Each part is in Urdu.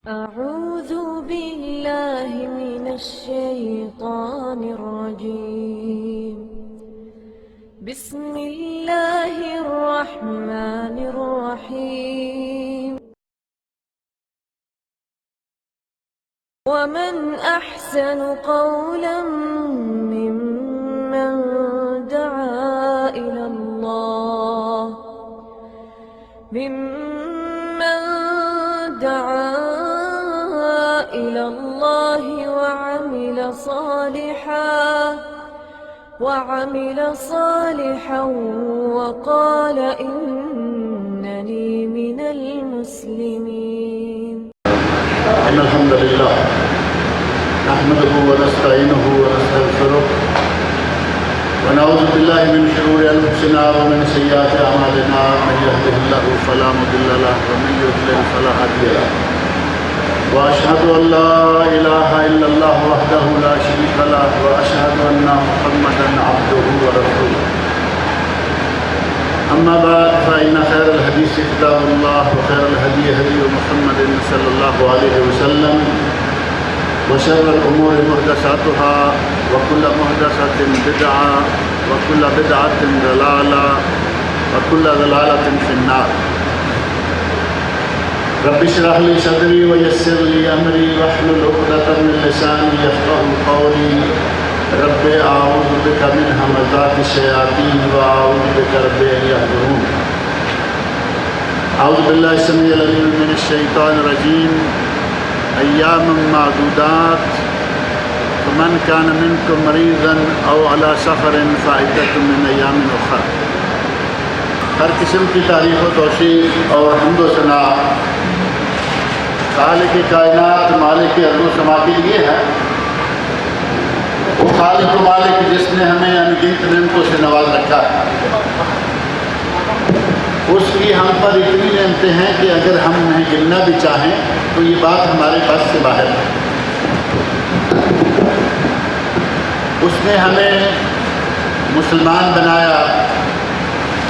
أعوذ بالله من الشيطان الرجيم. بسم الله الرحمن الرحيم. ومن أحسن قولا ممن دعا إلى الله وعمل صالحا وقال إنني من المسلمين. إن الحمد لله نحمده ونستعينه ونستغفره ونعوذ بالله من شرور أنفسنا ومن سيئات أعمالنا. من يهده الله فلا مضل له ومن يضلل فلا هادي له. وأشهد أن لا إله إلا الله وحده لا شريك له وأشهد أن محمدا عبده ورسوله. أما بعد فإن خير الحديث كتاب الله وخير الهدي هدي محمد صلى الله عليه وسلم وشر الأمور محدثاتها وكل محدثة بدعة وكل بدعة ضلالة وكل ضلالة في النار. رب اشرح لي صدري ويسر لي أمري واحلل عقدة من لساني يفقهوا قولي. رب أعوذ بك من همزات الشياطين وأعوذ بك رب أن يحضرون. أعوذ بالله السميع العليم من الشيطان الرجيم. أيام معدودات فمن كان منكم مريضا أو على سفر فعدة من أيام أخرى. ہر قسم کی تعریف و توصیف اور حمد و ثنا خالق کائنات مالک ارض و سما کے لیے ہے. وہ خالق و مالک جس نے ہمیں انگنت نعمتوں سے نواز رکھا ہے. اس کی ہم پر اتنی نعمتیں ہیں کہ اگر ہم انہیں گننا بھی چاہیں تو یہ بات ہمارے بس سے باہر ہے. اس نے ہمیں مسلمان بنایا.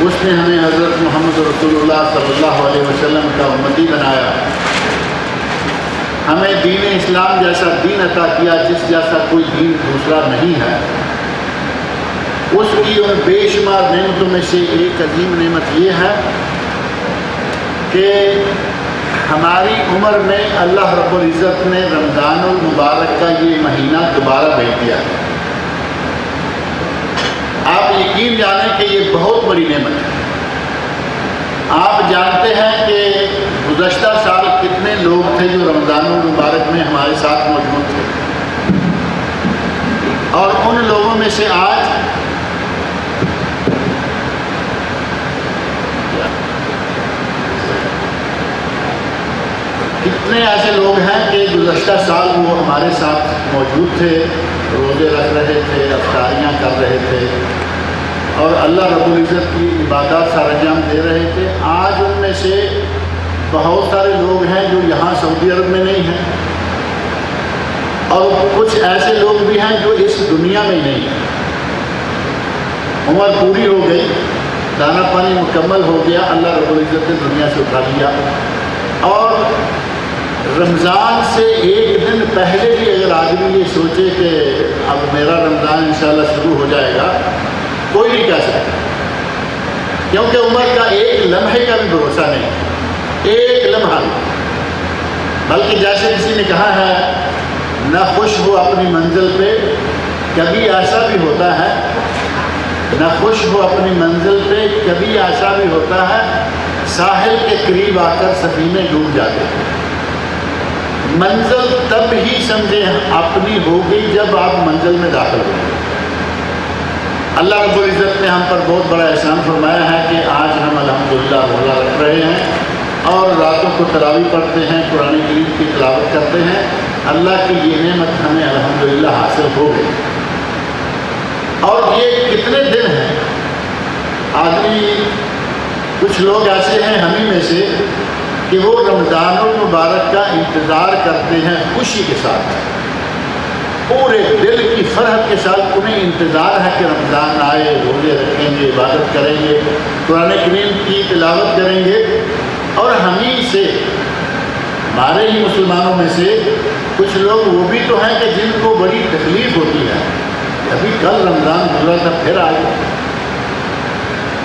اس نے ہمیں حضرت محمد رسول اللہ صلی اللہ علیہ وسلم کا امتی بنایا. ہمیں دین اسلام جیسا دین عطا کیا جس جیسا کوئی دین دوسرا نہیں ہے. اس کی ان بے شمار نعمتوں میں سے ایک عظیم نعمت یہ ہے کہ ہماری عمر میں اللہ رب العزت نے رمضان المبارک کا یہ مہینہ دوبارہ بھیج دیا ہے. آپ یقین جانیں کہ یہ بہت بڑی نعمت ہے. آپ جانتے ہیں کہ گزشتہ سال کتنے لوگ تھے جو رمضان المبارک میں ہمارے ساتھ موجود تھے, اور ان لوگوں میں سے آج کتنے ایسے لوگ ہیں کہ گزشتہ سال وہ ہمارے ساتھ موجود تھے, روزے رکھ رہے تھے, افطاریاں کر رہے تھے اور اللہ رب العزت کی عبادات سر انجام دے رہے تھے. آج ان میں سے بہت سارے لوگ ہیں جو یہاں سعودی عرب میں نہیں ہیں, اور کچھ ایسے لوگ بھی ہیں جو اس دنیا میں نہیں ہیں. عمر پوری ہو گئی, دانا پانی مکمل ہو گیا, اللہ رب العزت نے دنیا سے اٹھا لیا. اور رمضان سے ایک دن پہلے بھی اگر آدمی یہ سوچے کہ اب میرا رمضان انشاءاللہ شروع ہو جائے گا, کوئی نہیں کہہ سکتا, کیونکہ عمر کا ایک لمحے کا بھی بھروسہ نہیں, ایک لمحہ. بلکہ جیسے کسی نے کہا ہے, نہ خوش ہو اپنی منزل پہ, کبھی ایسا بھی ہوتا ہے, نہ خوش ہو اپنی منزل پہ, کبھی ایسا بھی ہوتا ہے ساحل کے قریب آ کر سفینے ڈوب جاتے ہیں. منزل تب ہی سمجھیں اپنی ہوگی جب آپ منزل میں داخل ہوں گے. اللہ رب العزت نے ہم پر بہت بڑا احسان فرمایا ہے کہ آج ہم الحمدللہ روزہ رکھ رہے ہیں اور راتوں کو تراویح پڑھتے ہیں, قرآن کریم کی تلاوت کرتے ہیں. اللہ کی یہ نعمت ہمیں الحمدللہ حاصل ہو گئی. اور یہ کتنے دن ہیں, آدمی کچھ لوگ ایسے ہیں ہمیں میں سے کہ وہ رمضان المبارک کا انتظار کرتے ہیں خوشی کے ساتھ, پورے دل کی فرحت کے ساتھ انہیں انتظار ہے کہ رمضان آئے, روزے رکھیں گے, عبادت کریں گے, قرآن کریم کی تلاوت کریں گے. اور ہمیں سے ہمارے ہی مسلمانوں میں سے کچھ لوگ وہ بھی تو ہیں کہ جن کو بڑی تکلیف ہوتی ہے، ابھی کل رمضان گزرا تھا پھر آ گیا،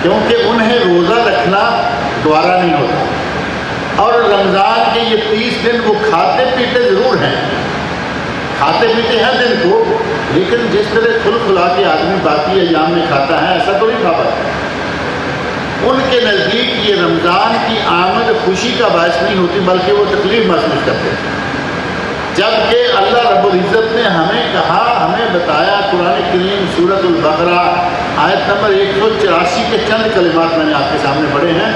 کیونکہ انہیں روزہ رکھنا گوارا نہیں ہوتا، اور رمضان کے یہ 30 دن وہ کھاتے پیتے ضرور ہیں، کھاتے پیتے ہیں دن کو، لیکن جس طرح کھل کھلا کے آدمی باقی ایام میں کھاتا ہے ایسا تو نہیں کھا پاتا۔ ان کے نزدیک یہ رمضان کی آمد خوشی کا باعث نہیں ہوتی بلکہ وہ تکلیف محسوس کرتے ہیں، جبکہ اللہ رب العزت نے ہمیں کہا، ہمیں بتایا، قرآن کریم سورۃ البقرہ آیت نمبر 184 کے چند کلمات میں نے آپ کے سامنے پڑھے ہیں۔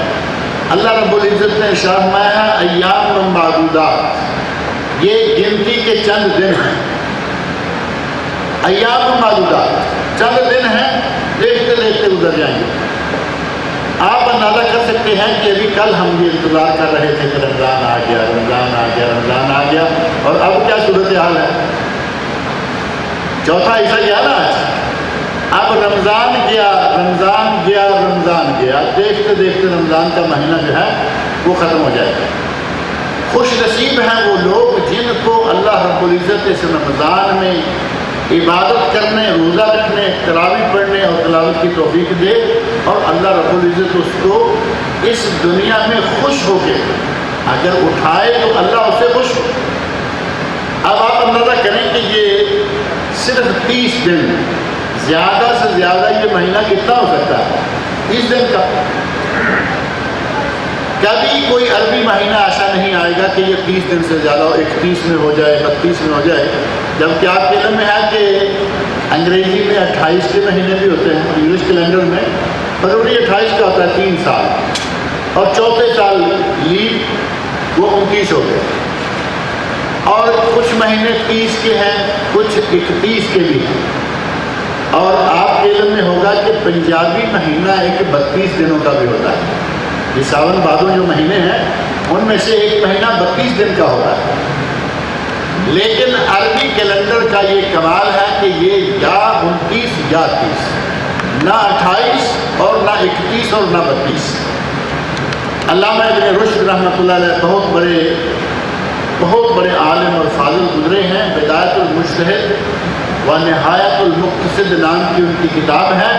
اللہ رب العزت نے ارشاد فرمایا ہے ایام معدودات، یہ گنتی کے چند دن ہیں، ایام معدودات چند دن ہیں، دیکھتے دیکھتے گزر جائیں گے۔ آپ اندازہ کر سکتے ہیں کہ ابھی کل ہم یہ انتظار کر رہے تھے کہ رمضان آ گیا، رمضان آ گیا، رمضان آ گیا، اور اب کیا صورتحال ہے؟ چوتھا حصہ گیا نا آج، اب رمضان گیا، رمضان گیا، رمضان گیا، دیکھتے دیکھتے رمضان کا مہینہ جو ہے وہ ختم ہو جائے گا۔ خوش نصیب ہیں وہ لوگ جن کو اللہ رب العزت اس رمضان میں عبادت کرنے، روزہ رکھنے، تراویح پڑھنے اور تلاوت کی توفیق دے، اور اللہ رب العزت اس کو اس دنیا میں خوش ہو کے اگر اٹھائے تو اللہ اس سے خوش ہو۔ اب آپ اندازہ کریں کہ یہ صرف 30 دن، زیادہ سے زیادہ یہ مہینہ کتنا ہو سکتا ہے؟ 30 دن کا۔ کبھی کوئی عربی مہینہ ایسا نہیں آئے گا کہ یہ 30 دن سے زیادہ ہو، 31 میں ہو جائے، 32 میں ہو جائے، جبکہ آپ کے علم میں ہے کہ انگریزی میں 28 کے مہینے بھی ہوتے ہیں، انگلش کیلنڈر میں فروری 28 کا ہوتا ہے 3 سال، اور چوتھے سال لیپ وہ 29 ہو گئے، اور کچھ مہینے 30 کے ہیں، کچھ 31 کے بھی ہیں، اور آپ کے علم میں ہوگا کہ پنجابی مہینہ ایک 32 دنوں کا بھی ہوتا ہے۔ یہ ساون بھادو جو مہینے ہیں ان میں سے ایک مہینہ 32 دن کا ہوتا ہے، لیکن عربی کیلنڈر کا یہ کمال ہے کہ یہ یا 29 یا 30، نہ 28 اور نہ 31 اور نہ 32۔ علامہ ابن رشد رحمۃ اللہ علیہ بہت بڑے عالم اور فاضل گزرے ہیں، بدایت المجتہد و نہایت المقتصد نام کی ان کی کتاب ہے،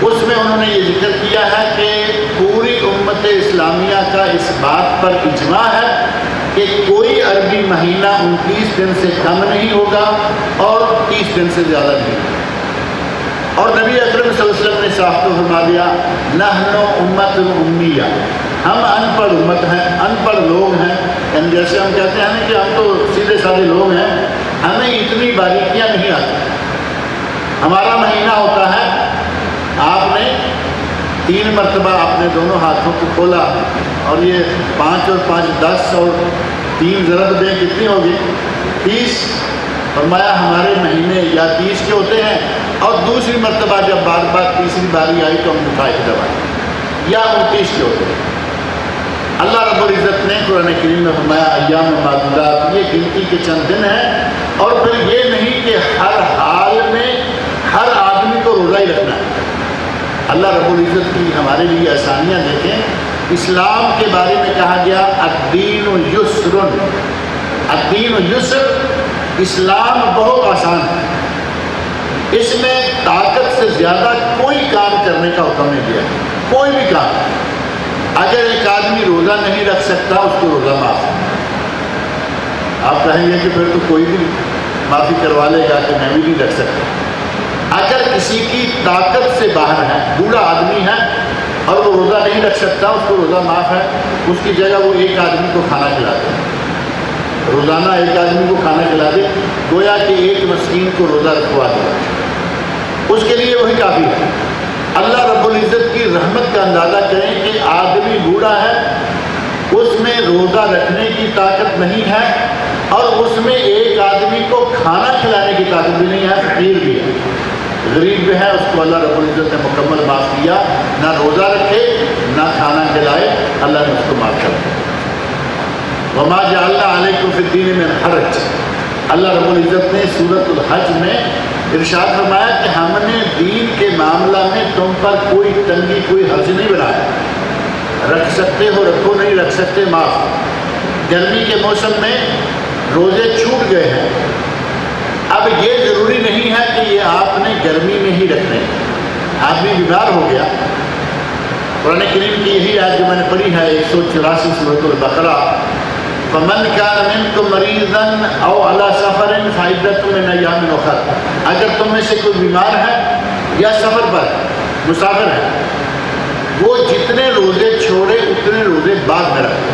اس میں انہوں نے یہ ذکر کیا ہے کہ پوری امت اسلامیہ کا اس بات پر اجماع ہے کہ کوئی عربی مہینہ 29 دن سے کم نہیں ہوگا اور 30 دن سے زیادہ نہیں ہوگا، اور نبی اکرم صلی اللہ علیہ وسلم نے صاف تو فرما دیا نحن امت امیہ، ہم ان پڑھ امت ہیں، ان پڑھ لوگ ہیں، یعنی جیسے ہم کہتے ہیں کہ ہم تو سیدھے سادے لوگ ہیں، ہمیں اتنی باریکیاں نہیں آتی۔ ہمارا مہینہ ہوتا ہے، آپ نے 3 مرتبہ اپنے دونوں ہاتھوں کو کھولا، اور یہ 5 اور 5 10 اور 3 ضرب دیں کتنی ہوگی؟ 30۔ فرمایا ہمارے مہینے یا 30 کے ہوتے ہیں، اور دوسری مرتبہ جب بار بار تیسری باری آئی تو ہم اٹھائے دبائے، یا 29 کے ہوتے ہیں۔ اللہ رب العزت نے قرآن کریم میں فرمایا ایام معدودات، یہ گنتی کے چند دن ہیں، اور پھر یہ نہیں کہ ہر حال میں ہر آدمی کو روزہ ہی رکھنا ہے۔ اللہ رب العزت کی ہمارے لیے آسانیاں دیکھیں، اسلام کے بارے میں کہا گیا الدین یسر، الدین یسر، اسلام بہت آسان ہے، اس میں طاقت سے زیادہ کوئی کام کرنے کا حکم نہیں دیا، کوئی بھی کام۔ اگر ایک آدمی روزہ نہیں رکھ سکتا اس کو روزہ معاف، آپ کہیں گے کہ پھر تو کوئی بھی معافی کروا لے گا کہ میں بھی نہیں رکھ سکتا۔ اگر کسی کی طاقت سے باہر ہے، بوڑھا آدمی ہے اور وہ روزہ نہیں رکھ سکتا، اس کو روزہ معاف ہے، اس کی جگہ وہ ایک آدمی کو کھانا کھلا دے، روزانہ ایک آدمی کو کھانا کھلا دے، گویا کہ ایک مسکین کو روزہ رکھوا دے، اس کے لیے وہی کافی ہے۔ اللہ رب العزت کی رحمت کا اندازہ کریں کہ آدمی بوڑھا ہے، اس میں روزہ رکھنے کی طاقت نہیں ہے، اور اس میں ایک آدمی کو کھانا کھلانے کی طاقت بھی نہیں ہے، فقیر بھی ہے، غریب بھی ہے، اس کو اللہ رب العزت نے مکمل معاف کیا، نہ روزہ رکھے نہ کھانا کھلائے، اللہ نے اس کو معاف کر دیا۔ وما جعلنا علیکم فی الدین من حرج، اللہ رب العزت نے سورۃ الحج میں ارشاد فرمایا کہ ہم نے دین کے معاملہ میں تم پر کوئی تنگی، کوئی حرج نہیں بنایا، رکھ سکتے ہو رکھو، نہیں رکھ سکتے معاف۔ گرمی کے موسم میں روزے چھوٹ گئے ہیں، اب یہ ضروری نہیں ہے کہ یہ آپ نے گرمی میں ہی رکھنے ہیں۔ آدمی بیمار ہو گیا، قرآن کریم کی یہی آیت جو میں نے پڑھی ہے 184 سورۃ البقرہ، فَمَنْ كَانَ مِنْكُمْ مَرِيضًا أَوْ عَلَى سَفَرٍ فَعِدَّةٌ مِنْ أَيَّامٍ أُخَرَ، اگر تم میں سے کوئی بیمار ہے یا سفر پر مسافر ہے، وہ جتنے روزے چھوڑے اتنے روزے بعد میں رکھے۔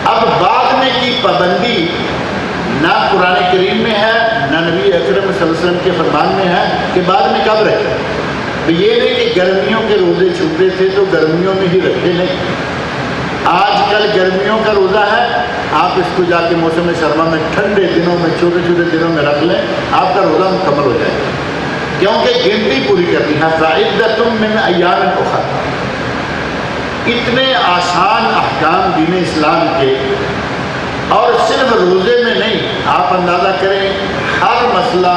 اب بعد میں کی پابندی نہ قرآن کریم میں ہے نہ نبی اکرم صلی اللہ علیہ وسلم کے فرمان میں ہے کہ بعد میں کب رکھے۔ تو یہ نہیں کہ گرمیوں کے روزے چھوٹے تھے تو گرمیوں میں ہی رکھے، نہیں۔ آج کل گرمیوں کا روزہ ہے، آپ اس کو جا کے موسم سرما میں ٹھنڈے دنوں میں چھوٹے چھوٹے دنوں میں رکھ لیں، آپ کا روزہ مکمل ہو جائے گا، کیونکہ گنتی پوری کرنی ہے۔ فَعِدَّةٌ مِّنْ أَيَّامٍ أُخَرَ، اتنے آسان احکام دین اسلام کے، اور صرف روزے میں نہیں، آپ اندازہ کریں ہر مسئلہ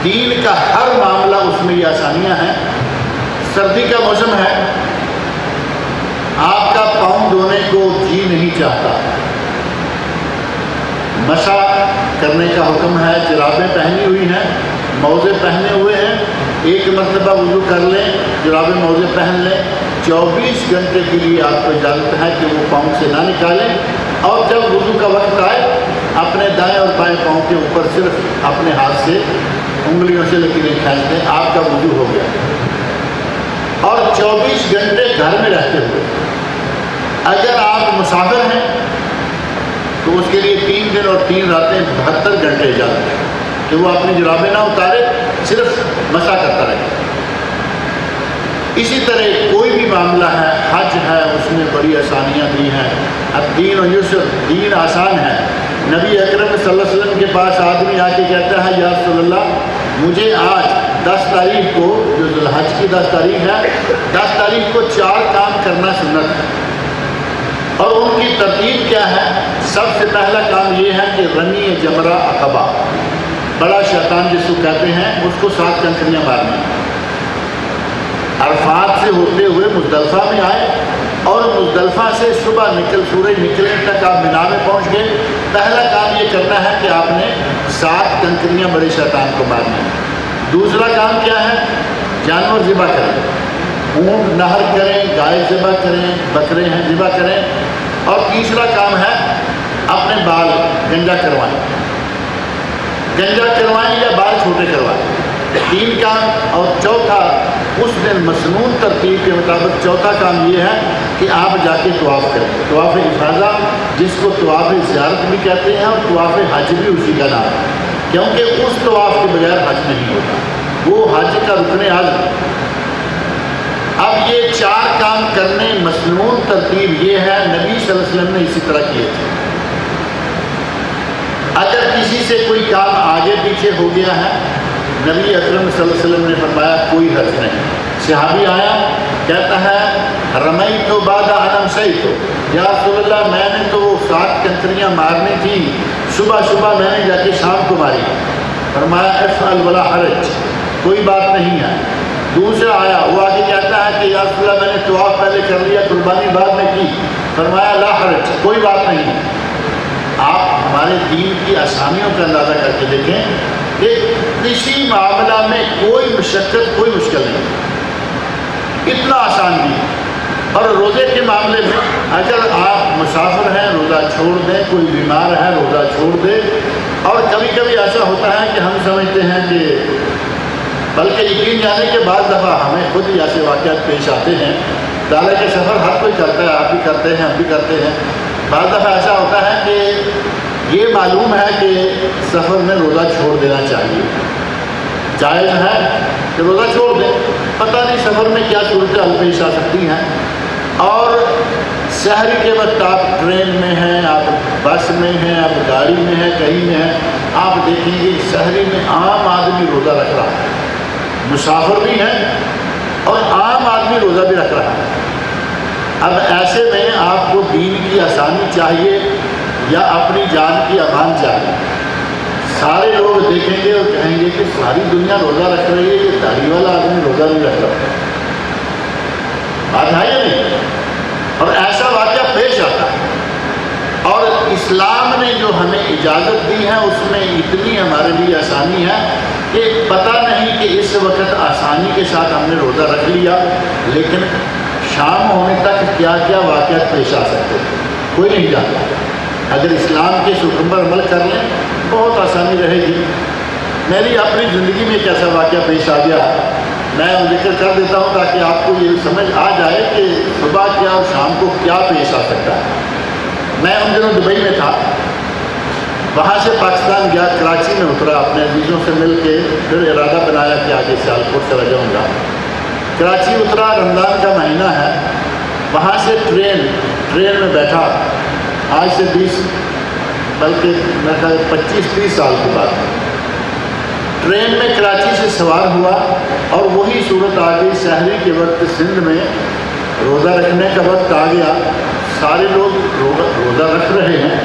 دین کا ہر معاملہ اس میں یہ آسانیاں ہیں۔ سردی کا موسم ہے، آپ کا پاؤں دھونے کو جی نہیں چاہتا، مسح کرنے کا حکم ہے، جرابیں پہنی ہوئی ہیں، موزے پہنے ہوئے ہیں، ایک مرتبہ وضو کر لیں، جرابیں موزے پہن لیں، 24 گھنٹے کے لیے آپ کو اجازت ہے کہ وہ پاؤں سے نہ نکالیں، اور جب وضو کا وقت آئے اپنے دائیں اور بائیں پاؤں کے اوپر صرف اپنے ہاتھ سے انگلیوں سے لکیریں کھینچ دیں، آپ کا وضو ہو گیا۔ اور 24 گھنٹے گھر میں رہتے ہوئے اگر آپ مسافر ہیں تو اس کے لیے 3 دن اور 3 راتیں 72 گھنٹے اجازت ہے کہ وہ اپنی جرابیں نہ اتارے، صرف مسح کرتا رہے۔ اسی طرح کوئی بھی معاملہ ہے، حج ہے، اس میں بڑی آسانیاں دی ہیں۔ الدین و یسر، دین آسان ہے۔ نبی اکرم صلی اللہ علیہ وسلم کے پاس آدمی آ کے کہتا ہے یا رسول اللہ مجھے آج 10 تاریخ کو، جو ذی الحج کی 10 تاریخ ہے، 10 تاریخ کو 4 کام کرنا سنت ہے، اور ان کی ترتیب کیا ہے؟ سب سے پہلا کام یہ ہے کہ رمی جمرہ عقبہ، بڑا شیطان جس کو کہتے ہیں، اس کو 7 کنکریاں مارنی۔ عرفات سے ہوتے ہوئے مزدلفہ میں آئے، اور مزدلفہ سے صبح سورج نکلنے تک آپ مینا میں پہنچ گئے۔ پہلا کام یہ کرنا ہے کہ آپ نے 7 کنکریاں بڑے شیطان کو مارنی ہیں۔ دوسرا کام کیا ہے؟ جانور ذبح کریں، اونٹ نہر کریں، گائے ذبح کریں، بکرے ہیں ذبح کریں۔ اور تیسرا کام ہے اپنے بال گنجا کروائیں، گنجا کروائیں یا بال چھوٹے کروائیں، 3 کام۔ اور چوتھا اس دن مسنون ترتیب کے مطابق چوتھا کام یہ ہے کہ آپ جا کے طواف کریں، طواف افاضہ، جس کو طواف زیارت بھی کہتے ہیں، اور طواف حج بھی اسی کا نام ہے، کیونکہ اس طواف کے بغیر حج نہیں ہوتا، وہ حج کا رکن اعظم ہے۔ اب یہ 4 کام کرنے مسنون ترتیب یہ ہے، نبی صلی اللہ علیہ وسلم نے اسی طرح کیے تھے۔ اگر کسی سے کوئی کام آگے پیچھے ہو گیا ہے، نبی اکرم صلی اللہ علیہ وسلم نے فرمایا کوئی حرج نہیں۔ صحابی آیا کہتا ہے رمیت تو بعد انم سیت، یا رسول اللہ میں نے تو 7 کنکریاں مارنی تھی، صبح صبح میں نے جا کے شام کو ماری۔ فرمایا افعل ولا حرج، کوئی بات نہیں ہے۔ دوسرا آیا، وہ آگے کہتا ہے کہ یا رسول اللہ میں نے طواف پہلے کر لیا، قربانی بعد میں کی۔ فرمایا لا حرج، کوئی بات نہیں ہے۔ آپ ہمارے دین کی آسانیوں کا اندازہ کر کے دیکھیں کہ کسی معاملہ میں کوئی مشقت، کوئی مشکل نہیں، اتنا آسان بھی۔ اور روزے کے معاملے میں اگر آپ مسافر ہیں روزہ چھوڑ دیں، کوئی بیمار ہے روزہ چھوڑ دیں۔ اور کبھی کبھی ایسا ہوتا ہے کہ ہم سمجھتے ہیں کہ، بلکہ یقین جانے کے بعد دفعہ ہمیں خود ہی ایسے واقعات پیش آتے ہیں، حالانکہ سفر ہر کوئی کرتا ہے، آپ بھی کرتے ہیں، ہم بھی کرتے ہیں۔ بعض دفعہ ایسا ہوتا ہے کہ یہ معلوم ہے کہ سفر میں روزہ چھوڑ دینا چاہیے، جائز ہے کہ روزہ چھوڑ دیں، پتہ نہیں سفر میں کیا صورتحال پیش آ سکتی ہیں۔ اور شہری کے وقت آپ ٹرین میں ہیں، آپ بس میں ہیں، آپ گاڑی میں ہیں، کہیں میں ہیں، آپ دیکھیں گے شہری میں عام آدمی روزہ رکھ رہا ہے، مسافر بھی ہیں اور عام آدمی روزہ بھی رکھ رہا ہے۔ اب ایسے میں آپ کو دین کی آسانی چاہیے یا اپنی جان کی امان چاہیے؟ سارے لوگ دیکھیں گے اور کہیں گے کہ ساری دنیا روزہ رکھ رہی ہے، یہ داڑھی والا آدمی روزہ نہیں رکھ رہا۔ بات ہے یا نہیں؟ اور ایسا واقعہ پیش آتا ہے۔ اور اسلام نے جو ہمیں اجازت دی ہے اس میں اتنی ہمارے لیے آسانی ہے کہ پتہ نہیں کہ اس وقت آسانی کے ساتھ ہم نے روزہ رکھ لیا، لیکن شام ہونے تک کیا کیا واقعات پیش آ سکتے ہیں، کوئی نہیں جانتا۔ اگر اسلام کے اس حکم پر عمل کر لیں بہت آسانی رہے گی۔ میری اپنی زندگی میں ایک ایسا واقعہ پیش آ گیا، میں ذکر کر دیتا ہوں تاکہ آپ کو یہ سمجھ آ جائے کہ صبح کیا اور شام کو کیا پیش آ سکتا ہے۔ میں ان دنوں دبئی میں تھا، وہاں سے پاکستان گیا، کراچی میں اترا، اپنے عزیزوں سے مل کے پھر ارادہ بنایا کہ آگے سیالکوٹ چلا جاؤں گا۔ کراچی اترا، رمضان کا مہینہ ہے، وہاں سے ٹرین میں بیٹھا، آج سے 20 بلکہ میرے خیال 25-30 سال کی بات ہے۔ ٹرین میں کراچی سے سوار ہوا اور وہی صورت آ گئی، سحری کے وقت سندھ میں روزہ رکھنے کا وقت آ گیا، سارے لوگ روزہ رکھ رہے ہیں،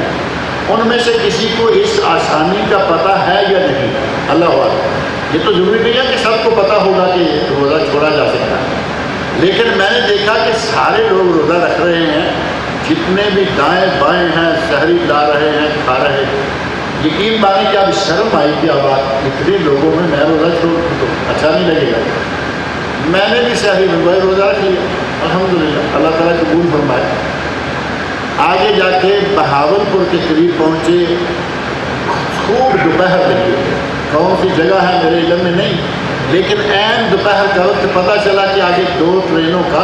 ان میں سے کسی کو اس آسانی کا پتہ ہے یا نہیں؟ اللہ اکبر، یہ تو ضروری نہیں ہے کہ سب کو پتہ ہوگا کہ روزہ چھوڑا جا سکتا ہے، لیکن میں نے دیکھا کہ سارے لوگ روزہ رکھ رہے ہیں، جتنے بھی دائیں بائیں ہیں سحری لا رہے ہیں، کھا رہے ہیں۔ یقین مانے کہ اب شرم آئی کہ اب اتنے لوگوں میں میں روزہ چھوڑ تو اچھا نہیں لگے گا۔ میں نے بھی سحری میں روزہ رکھ لیا، الحمدللہ، اللہ تعالیٰ قبول فرمائے۔ آگے جا کے بہاولپور کے قریب پہنچے، خوب دوپہر لگی، کون سی جگہ ہے میرے علم میں نہیں، لیکن عین دوپہر کا وقت پتہ چلا کہ آگے 2 ٹرینوں کا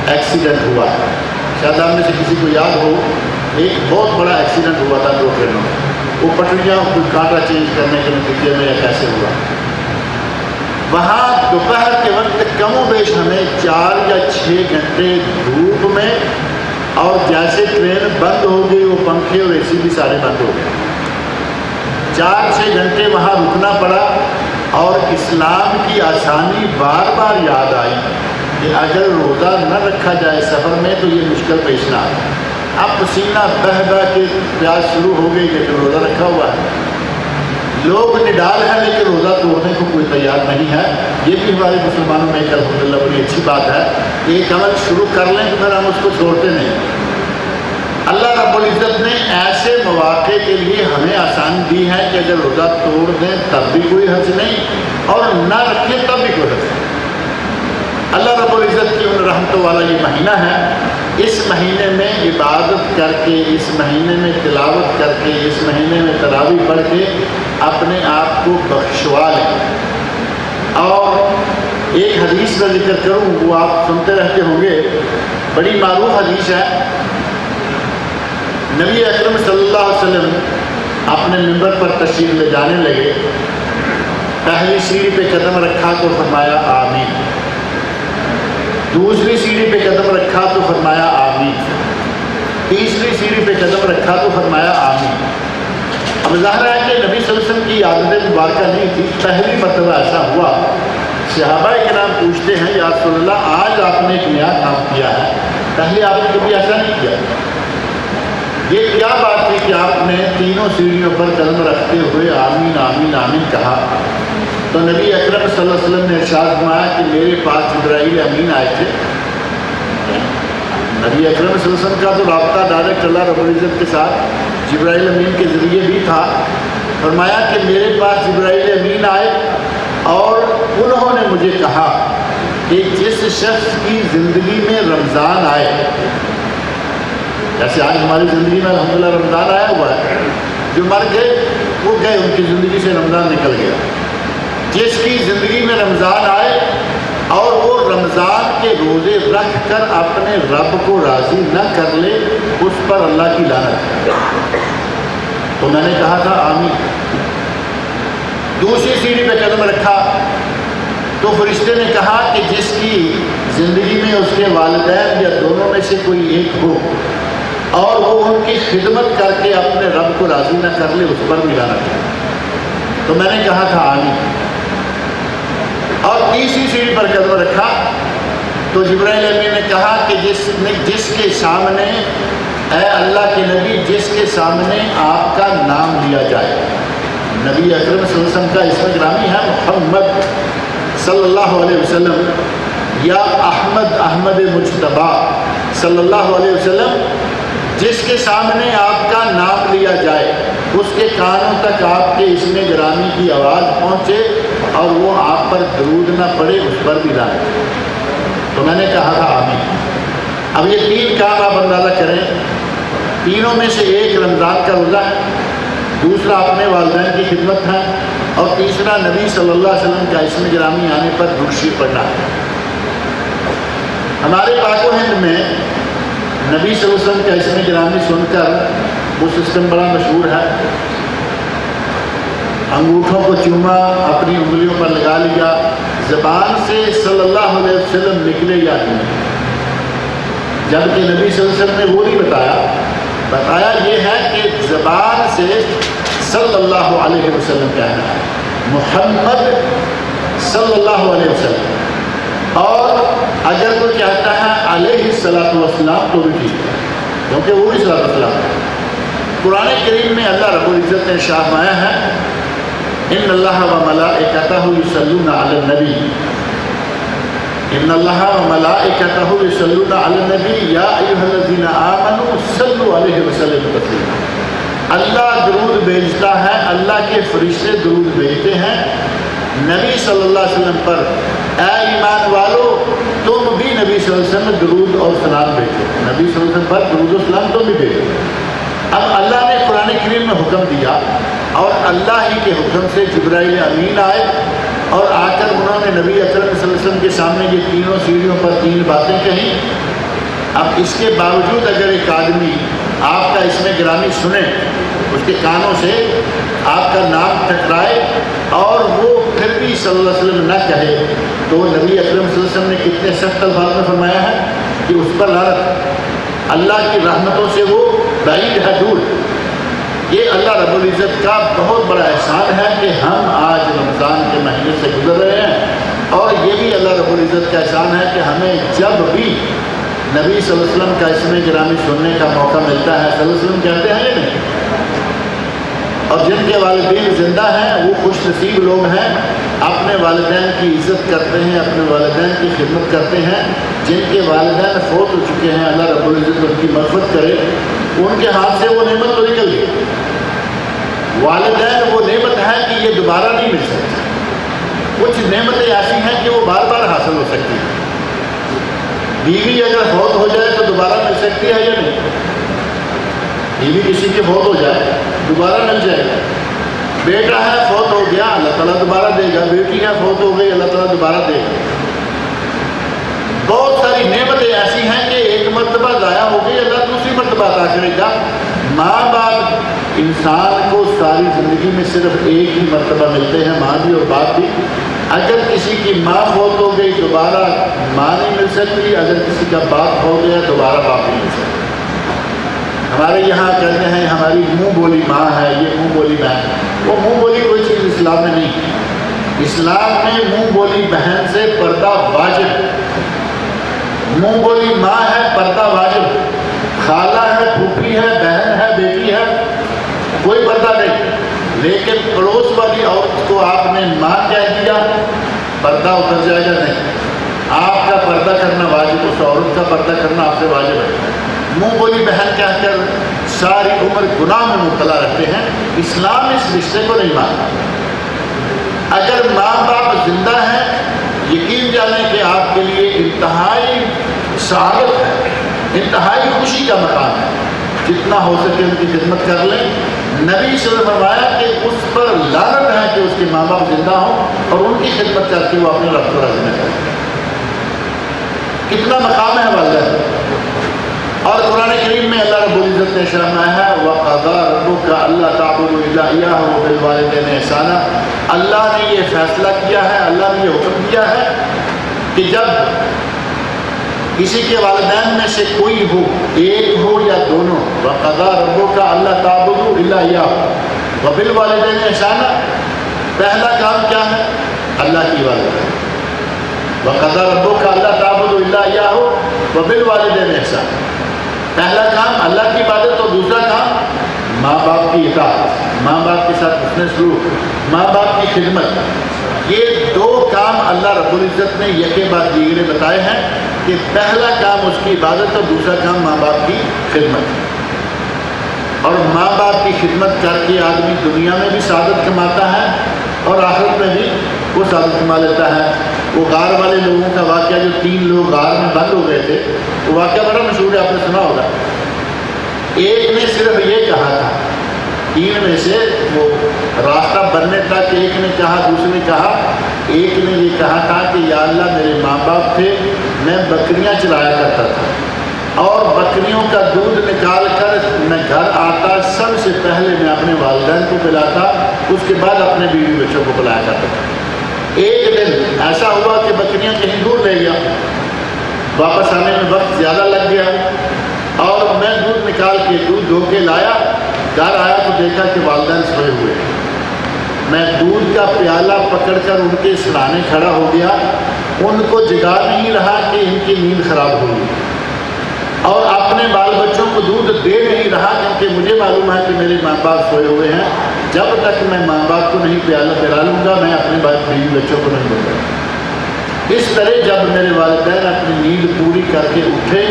ایکسیڈنٹ ہوا۔ شاید آپ میں سے کسی کو یاد ہو، ایک بہت بڑا ایکسیڈنٹ ہوا تھا 2 ٹرینوں میں، وہ پٹریاں کوئی کانٹا چینج کرنے کے نتیجے میں کیسے ہوا۔ وہاں دوپہر کے وقت کم و بیش ہمیں 4 یا 6 گھنٹے دھوپ میں، اور جیسے ٹرین بند ہو گئی وہ پنکھے اور اے سی بھی سارے بند ہو گئے، 4-6 گھنٹے وہاں رکنا پڑا، اور اسلام کی آسانی بار بار یاد آئی کہ اگر روزہ نہ رکھا جائے سفر میں تو یہ مشکل پیش نہ آئے۔ اب پسینہ بہہ بہہ کے پیاس شروع ہو گئی لیکن روزہ رکھا ہوا ہے، لوگ نڈال ہیں لیکن روزہ توڑنے کو کوئی تیار نہیں ہے۔ یہ بھی ہمارے مسلمانوں میں ایک الحمدللہ بڑی اچھی بات ہے کہ ایک عمل شروع کر لیں تو پھر ہم اس کو چھوڑتے نہیں۔ اللہ رب العزت نے ایسے مواقع کے لیے ہمیں آسانی دی ہے کہ اگر روزہ توڑ دیں تب بھی کوئی حرج نہیں، اور نہ رکھیں تب بھی کوئی حرج نہیں۔ اللہ رب العزت کی ان رحمتوں والا یہ مہینہ ہے، اس مہینے میں عبادت کر کے، اس مہینے میں تلاوت کر کے، اس مہینے میں تراویح پڑھ کے اپنے آپ کو بخشوا لیں۔ اور ایک حدیث کا ذکر کروں، وہ آپ سنتے رہتے ہوں گے، بڑی معروف حدیث ہے۔ نبی اکرم صلی اللہ علیہ وسلم اپنے منبر پر تشریف لے جانے لگے، پہلی سیڑھی پہ قدم رکھا تو فرمایا آمین، دوسری سیڑھی پہ قدم رکھا تو فرمایا آمین، تیسری سیڑھی پہ قدم رکھا تو فرمایا آمین۔ اب ظاہر ہے کہ نبی صلی اللہ علیہ وسلم کی عادت مبارکہ نہیں تھی، پہلی مرتبہ ایسا ہوا۔ صحابہ کرام پوچھتے ہیں یا رسول اللہ آج آپ نے ایک نیا کام کیا ہے، پہلے آپ نے کبھی ایسا نہیں کیا، یہ کیا بات تھی کہ آپ نے تینوں سیڑھیوں پر قدم رکھتے ہوئے آمین آمین آمین کہا؟ تو نبی اکرم صلی اللہ علیہ وسلم نے ارشاد فرمایا کہ میرے پاس جبرائیل امین آئے تھے۔ نبی اکرم صلی اللہ علیہ وسلم کا تو رابطہ ڈائریکٹ اللہ رب العزت کے ساتھ جبرائیل امین کے ذریعے بھی تھا۔ فرمایا کہ میرے پاس جبرائیل امین آئے اور انہوں نے مجھے کہا کہ جس شخص کی زندگی میں رمضان آئے، جیسے آج ہماری زندگی میں الحمدللہ رمضان آیا ہوا ہے، جو مر گئے وہ گئے، ان کی زندگی سے رمضان نکل گیا۔ جس کی زندگی میں رمضان آئے اور وہ رمضان کے روزے رکھ کر اپنے رب کو راضی نہ کر لے، اس پر اللہ کی لعنت ہے۔ تو میں نے کہا تھا آمین۔ دوسری سیڑھی پہ قدم رکھا تو فرشتے نے کہا کہ جس کی زندگی میں اس کے والدین یا دونوں میں سے کوئی ایک ہو اور وہ ان کی خدمت کر کے اپنے رب کو راضی نہ کر لے، اس پر بھی لعنت ہے۔ تو میں نے کہا تھا آمین۔ اور تیسری سیڑھی پر قدم رکھا تو جبرائیل امین نے کہا کہ جس کے سامنے، اے اللہ کے نبی، جس کے سامنے آپ کا نام لیا جائے، نبی اکرم صلی اللہ علیہ وسلم کا اسم گرامی ہے محمد صلی اللہ علیہ وسلم، یا احمد، احمد مجتبیٰ صلی اللہ علیہ وسلم، جس کے سامنے آپ کا نام لیا جائے اس کے کانوں تک آپ کے اسم گرامی کی آواز پہنچے اور وہ آپ پر درود نہ پڑے، اس پر بھی لعنت۔ تو میں نے کہا تھا آمین۔ اب یہ تین کام آپ اندازہ کریں، تینوں میں سے ایک رمضان کا روزہ ہے، دوسرا اپنے والدین کی خدمت ہے، اور تیسرا نبی صلی اللہ علیہ وسلم کا اسم گرامی آنے پر درود شریف پڑھنا ہے۔ ہمارے پاک و ہند میں نبی صلی اللہ علیہ وسلم کا اسم گرامی سن کر وہ سسٹم بڑا مشہور ہے، انگوٹھوں کو چوما، اپنی انگلیوں پر لگا لیا، زبان سے صلی اللہ علیہ وسلم نکلے یا نہیں، جبکہ نبی صلی اللہ علیہ وسلم نے وہ نہیں بتایا یہ ہے کہ زبان سے صلی اللہ علیہ وسلم کہنا ہے، محمد صلی اللہ علیہ وسلم، اور اگر کوئی کہتا ہے علیہ الصلوۃ والسلام تو بھی ٹھیک ہے، کیونکہ وہ بھی صلاۃ والسلام ہے۔ قرآن کریم میں اللہ رب العزت نے ارشاد فرمایا ہے ان اللہ و ملائکتہ یصلون علی النبی، ان اللہ و ملائکتہ یصلون علی النبی یا ایھا الذین آمنوا صلوا علیہ وسلموا تسلیما۔ اللہ درود بھیجتا ہے، اللہ کے فرشتے درود بھیجتے ہیں نبی صلی اللہ علیہ وسلم پر، اے ایمان والو تم بھی نبی صلی اللہ علیہ وسلم درود اور سلام بھیجو، نبی صلی اللہ علیہ وسلم پر درود و سلام تم بھی بھیجو۔ اب اللہ نے قرآن کریم میں حکم دیا اور اللہ ہی کے حکم سے جبرائیل امین آئے اور آ کر انہوں نے نبی اکرم صلی اللہ علیہ وسلم کے سامنے یہ تینوں سیڑھیوں پر تین باتیں کہیں۔ اب اس کے باوجود اگر ایک آدمی آپ کا اسم گرامی سنے، اس کے کانوں سے آپ کا نام ٹکرائے اور وہ پھر بھی صلی اللہ علیہ وسلم نہ کہے، تو نبی اکرم صلی اللہ علیہ وسلم نے کتنے سخت الفاظ میں فرمایا ہے کہ اس پر لعنت، اللہ کی رحمتوں سے وہ بعید ہے، دور۔ یہ اللہ رب العزت کا بہت بڑا احسان ہے کہ ہم آج رمضان کے مہینے سے گزر رہے ہیں، اور یہ بھی اللہ رب العزت کا احسان ہے کہ ہمیں جب بھی نبی صلی اللہ علیہ وسلم کا اسم گرامی سننے کا موقع ملتا ہے، صلی اللہ علیہ وسلم کہتے ہیں یا نہیں، اور جن کے والدین زندہ ہیں وہ خوش نصیب لوگ ہیں، اپنے والدین کی عزت کرتے ہیں، اپنے والدین کی خدمت کرتے ہیں۔ جن کے والدین فوت ہو چکے ہیں، اللہ رب العزت ان کی مغفرت کرے، ان کے ہاتھ سے وہ نعمت تو نکل گئی۔ والدین وہ نعمت ہے کہ یہ دوبارہ نہیں مل سکتی، کچھ نعمتیں ایسی ہیں کہ وہ بار بار حاصل ہو سکتی ہیں۔ بیوی اگر فوت ہو جائے تو دوبارہ مل سکتی ہے یا نہیں؟ بیوی کسی کی فوت ہو جائے دوبارہ مل جائے گا۔ بیٹا ہے فوت ہو گیا، اللہ تعالیٰ دوبارہ دے گا، بیٹی ہے فوت ہو گئی، اللہ تعالیٰ دوبارہ دے گا۔ بہت ساری نعمتیں ایسی ہیں کہ ایک مرتبہ ضائع ہو گئی، اللہ دوسری مرتبہ عطا کرے گا۔ ماں باپ انسان کو ساری زندگی میں صرف ایک ہی مرتبہ ملتے ہیں، ماں بھی اور باپ بھی۔ اگر کسی کی ماں فوت ہو گئی دوبارہ ماں نہیں مل سکتی، اگر کسی کا باپ ہو گیا دوبارہ باپ نہیں مل سکتا۔ ہمارے یہاں کہتے ہیں ہماری منہ بولی ماں ہے، یہ منہ بولی بہن ہے۔ وہ منہ بولی کوئی چیز اسلام میں نہیں ہے۔ اسلام میں منہ بولی بہن سے پردہ واجب، منہ بولی ماں ہے پردہ واجب، خالہ ہے، پھوپھی ہے، بہن ہے، بیٹی ہے، کوئی پردہ نہیں۔ لیکن پڑوس والی عورت کو آپ نے ماں کہہ دیا، پردہ اتر جائے گا نہیں۔ آپ کا پردہ کرنا واجب، اس عورت کا پردہ کرنا آپ سے واجب ہے۔ منہ بولی بہن کہہ کر ساری عمر گناہ میں مبتلا رہتے ہیں۔ اسلام اس رشتے کو نہیں مانتا۔ اگر ماں باپ زندہ ہیں، یقین جانیں کہ آپ کے لیے انتہائی سعادت ہے، انتہائی خوشی کا مقام ہے۔ جتنا ہو سکے ان کی خدمت کر لیں۔ نبی صلی اللہ علیہ وسلم نے فرمایا کہ اس پر لعنت ہے کہ اس کے ماں باپ زندہ ہوں اور ان کی خدمت کر کے وہ اپنے رب کو راضی نہ کریں۔ کتنا مقام ہے والدین۔ اور قرآن کریم میں اللہ رب العزت نے فرمایا ہے وَقَضَىٰ رَبُّكَ أَلَّا تَعْبُدُوا إِلَّا إِيَّاهُ وَبِالْوَالِدَيْنِ إِحْسَانًا۔ اللہ نے یہ فیصلہ کیا ہے، اللہ نے یہ حکم دیا ہے کہ جب کسی کے والدین میں سے کوئی ہو، ایک ہو یا دونوں، وَقَضَىٰ رَبُّكَ أَلَّا تَعْبُدُوا إِلَّا إِيَّاهُ وَبِالْوَالِدَيْنِ إِحْسَانًا۔ پہلا کام کیا ہے؟ اللہ کی عبادت۔ وَقَضَىٰ رَبُّكَ أَلَّا تَعْبُدُوا إِلَّا إِيَّاهُ وَبِالْوَالِدَيْنِ إِحْسَانًا۔ پہلا کام اللہ کی عبادت اور دوسرا کام ماں باپ کی اطاعت، ماں باپ کے ساتھ حسن سلوک، ماں باپ کی خدمت۔ یہ دو کام اللہ رب العزت نے یکے بعد دیگرے بتائے ہیں کہ پہلا کام اس کی عبادت اور دوسرا کام ماں باپ کی خدمت۔ اور ماں باپ کی خدمت کر کے آدمی دنیا میں بھی سعادت کماتا ہے اور آخرت میں بھی وہ سعادت کما لیتا ہے۔ وہ غار والے لوگوں کا واقعہ، جو 3 لوگ غار میں بند ہو گئے تھے، وہ واقعہ بڑا مشہور ہے، آپ نے سنا ہوگا۔ ایک نے صرف یہ کہا تھا، 3 میں سے وہ راستہ بننے تک ایک نے کہا، دوسرے نے کہا، ایک نے یہ کہا تھا کہ یا اللہ میرے ماں باپ تھے، میں بکریاں چلایا کرتا تھا اور بکریوں کا دودھ نکال کر میں گھر آتا، سب سے پہلے میں اپنے والدین کو پلاتا، اس کے بعد اپنے بیوی بچوں کو پلایا کرتا تھا۔ ایک دن ایسا ہوا کہ بکریاں کہیں دور لے گیا، واپس آنے میں وقت زیادہ لگ گیا اور میں دودھ نکال کے دودھ دھو کے لایا، گھر آیا تو دیکھا کہ والدین سوئے ہوئے ہیں۔ میں دودھ کا پیالہ پکڑ کر ان کے سرانے کھڑا ہو گیا، ان کو جگا نہیں رہا کہ ان کی نیند خراب ہوگی، اور اپنے بال بچوں کو دودھ دے نہیں رہا کیونکہ مجھے معلوم ہے کہ میرے ماں باپ سوئے ہوئے ہیں، جب تک میں ماں باپ کو نہیں پیالہ پلا لوں گا میں اپنے بیوی بچوں کو نہیں دوں گا۔ اس طرح جب میرے والدین اپنی نیند پوری کر کے اٹھے،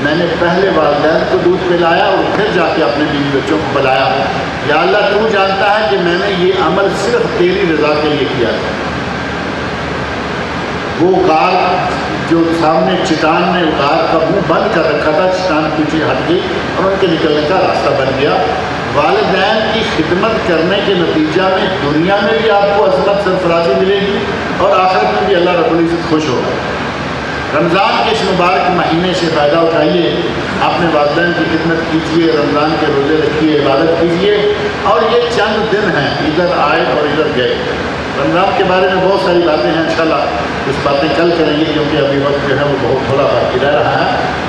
میں نے پہلے والدین کو دودھ پلایا اور پھر جا کے اپنے بیوی بچوں کو پلایا۔ یا اللہ تو جانتا ہے کہ میں نے یہ عمل صرف تیری رضا کے لیے کیا تھا۔ وہ غار جو سامنے چٹان نے غار کا منہ بند کر رکھا تھا، چٹان پیچھے ہٹ گئی اور ان کے نکلنے کا راستہ بن گیا۔ والدین کی خدمت کرنے کے نتیجہ میں دنیا میں بھی آپ کو عظمت سرفرازی ملے گی اور آخرت میں بھی اللہ رب العزت خوش ہوگا۔ رمضان کے اس مبارک مہینے سے فائدہ اٹھائیے، اپنے والدین کی خدمت کیجیے، رمضان کے روزے رکھیے، عبادت کیجیے، اور یہ چند دن ہیں، ادھر آئے اور ادھر گئے۔ رمضان کے بارے میں بہت ساری باتیں ہیں، انشاءاللہ کچھ باتیں کل کریں گے کیونکہ ابھی وقت جو ہے وہ بہت تھوڑا باقی رہ رہا ہے۔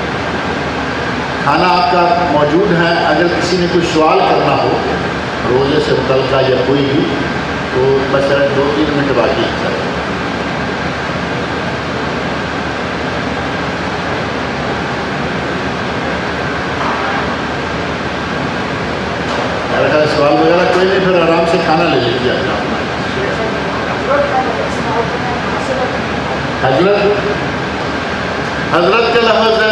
کھانا آپ کا موجود ہے، اگر کسی نے کوئی سوال کرنا ہو روزے سے متعلقہ یا کوئی بھی، تو بس 2-3 منٹ باقی ہے۔ اگر سوال وغیرہ کوئی نہیں پھر آرام سے کھانا لے لیجیے اپنا۔ حضرت کا لفظ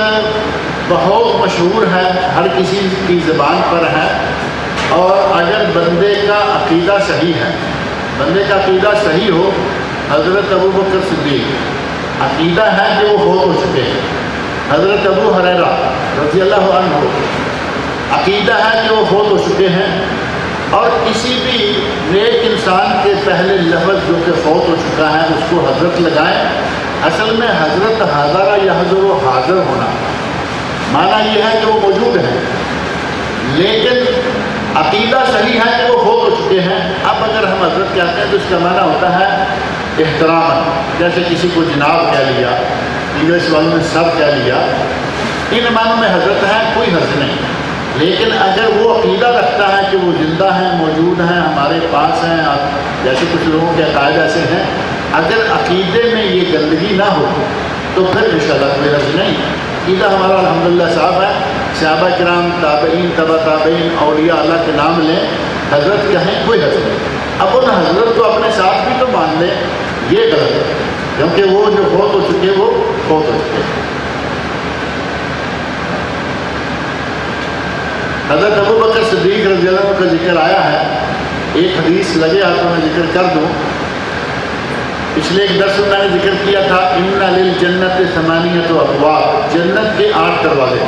بہت مشہور ہے، ہر کسی کی زبان پر ہے، اور اگر بندے کا عقیدہ صحیح ہے، بندے کا عقیدہ صحیح ہو، حضرت ابوبکر صدیق عقیدہ ہے کہ وہ فوت ہو چکے ہیں، حضرت ابو ہریرہ رضی اللہ عنہ عقیدہ ہے کہ وہ فوت ہو چکے ہیں، اور کسی بھی نیک انسان کے پہلے لفظ جو کہ فوت ہو چکا ہے اس کو حضرت لگائیں۔ اصل میں حضرت حاضرہ یحضر و حاضر ہونا معنی یہ ہے کہ وہ موجود ہیں، لیکن عقیدہ صحیح ہے کہ وہ فوت ہو چکے ہیں۔ اب اگر ہم حضرت کہتے ہیں تو اس کا معنی ہوتا ہے احترام، جیسے کسی کو جناب کہہ لیا، انگلش والوں نے سب کہہ لیا، ان معنوں میں حضرت ہے، کوئی حرج نہیں۔ لیکن اگر وہ عقیدہ رکھتا ہے کہ وہ زندہ ہیں، موجود ہیں، ہمارے پاس ہیں، جیسے کچھ لوگوں کے عقائد ایسے ہیں، اگر عقیدے میں یہ گندگی نہ ہو تو پھر انشاءاللہ کوئی حرج نہیں۔ عقیدہ ہمارا الحمدللہ صاحب ہے، صحابہ کرام، تابعین، تبع تابعین، اولیاء اللہ کے نام لیں، حضرت کہیں، کوئی حرج نہیں۔ اب ان حضرت کو اپنے ساتھ بھی تو مان لیں، یہ غلط ہے، کیونکہ وہ جو فوت ہو چکے وہ فوت ہو چکے۔ حضرت ابوبکر صدیق رضی اللہ عنہ کا ذکر آیا ہے، ایک حدیث لگے ہاتھوں میں ذکر کر دوں۔ پچھلے ایک درس میں میں نے ذکر کیا تھا ان للجنت 8 ابواب، جنت کے 8 دروازے،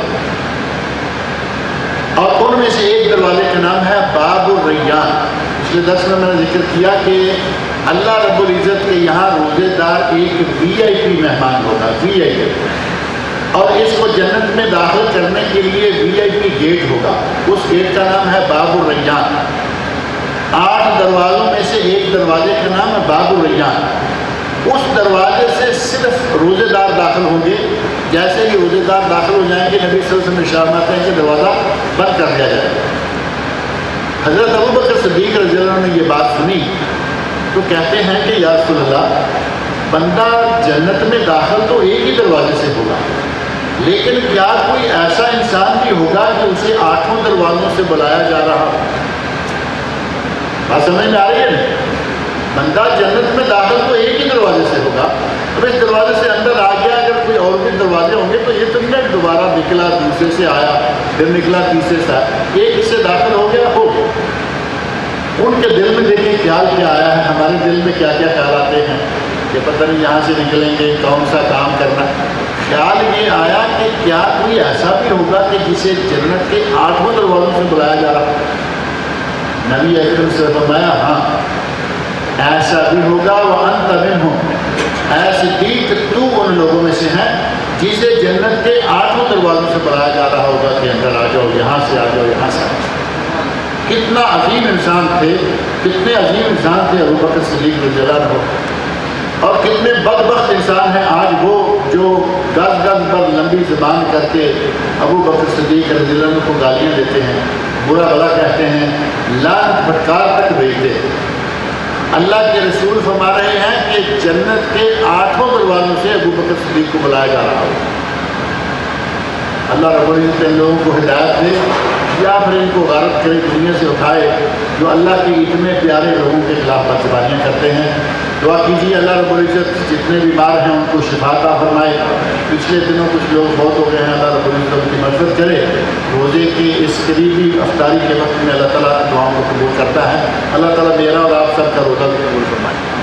اور ان میں سے ایک دروازے کا نام ہے باب الریان۔ پچھلے درس میں نے ذکر کیا کہ اللہ رب العزت کے یہاں روزے دار ایک VIP مہمان ہوگا، VIP، اور اس کو جنت میں داخل کرنے کے لیے VIP گیٹ ہوگا، اس گیٹ کا نام ہے باب الریان۔ 8 دروازوں میں سے ایک دروازے کا نام ہے باب الریان۔ اس دروازے سے صرف روزے دار داخل ہوں گے، جیسے ہی روزے دار داخل ہو جائیں گے نبی صلی اللہ علیہ وسلم ارشاد فرماتے ہیں کہ دروازہ بند کر دیا جائے گا۔ حضرت ابوبکر صدیق رضی اللہ عنہ نے یہ بات سنی تو کہتے ہیں کہ یا رسول اللہ، بندہ جنت میں داخل تو ایک ہی دروازے سے ہوگا، لیکن کیا کوئی ایسا انسان بھی ہوگا کہ اسے 8 دروازوں سے بلایا جا رہا ہو؟ بات سمجھ میں آ رہی ہے نہیں؟ بندہ جنت میں داخل تو ایک ہی دروازے سے ہوگا، اب اس دروازے سے اندر آ گیا، اگر کوئی اور بھی دروازے ہوں گے تو یہ تو نہیں دوبارہ نکلا، دوسرے سے آیا، پھر نکلا تیسرے سے آیا، ایک اس سے داخل ہو گیا ہو گیا۔ ان کے دل میں دیکھیں خیال کیا آیا ہے، ہمارے دل میں کیا کیا خیال آتے ہیں کہ پتہ نہیں یہاں سے نکلیں گے کون سا کام کرنا۔ خیال یہ آیا کہ کیا کوئی ایسا بھی ہوگا کہ جسے جنت کے 8 دروازوں سے بلایا جا رہا ہے؟ نبی اکرم سے فرمایا ہاں ایسا بھی ہوگا، وَأَنْتَ مِنْهُمْ، اے صدیق تو ان لوگوں میں سے ہیں جسے جنت کے 8 دروازوں سے بلایا جا رہا ہوگا کہ اندر آ جاؤ، یہاں سے آ جاؤ، یہاں سے آ جاؤ۔ کتنا عظیم انسان تھے، کتنے عظیم انسان تھے ابو بکر صدیق رضی اللہ عنہ، اور کتنے بدبخت انسان ہیں آج وہ جو گز گز پر لمبی زبان کر کے ابو بکر صدیق رضی اللہ عنہ کو گالیاں دیتے ہیں، برا بھلا کہتے ہیں، لعنت پھٹکار تک بھیجتے ہیں۔ اللہ کے رسول فرما رہے ہیں کہ جنت کے 8 دروازوں سے ابو بکر صدیق کو بلایا جا رہا ہو۔ اللہ رب العزت ان لوگوں کو ہدایت دے یا پھر ان کو غارت کرے، دنیا سے اٹھائے جو اللہ کے اتنے پیارے لوگوں کے خلاف بدزبانیاں کرتے ہیں۔ دعا کیجیے اللہ رب العزت جتنے بیمار ہیں ان کو شفا عطا فرمائے۔ پچھلے دنوں کچھ لوگ بہت ہو گئے ہیں، اللہ رب العزت ان کی مدد کرے۔ روزے کے اس قریبی افطاری کے وقت میں اللہ تعالیٰ دعاؤں کو قبول کرتا ہے۔ اللہ تعالیٰ میرا اور آپ سب کا روزہ بھی قبول فرمائے۔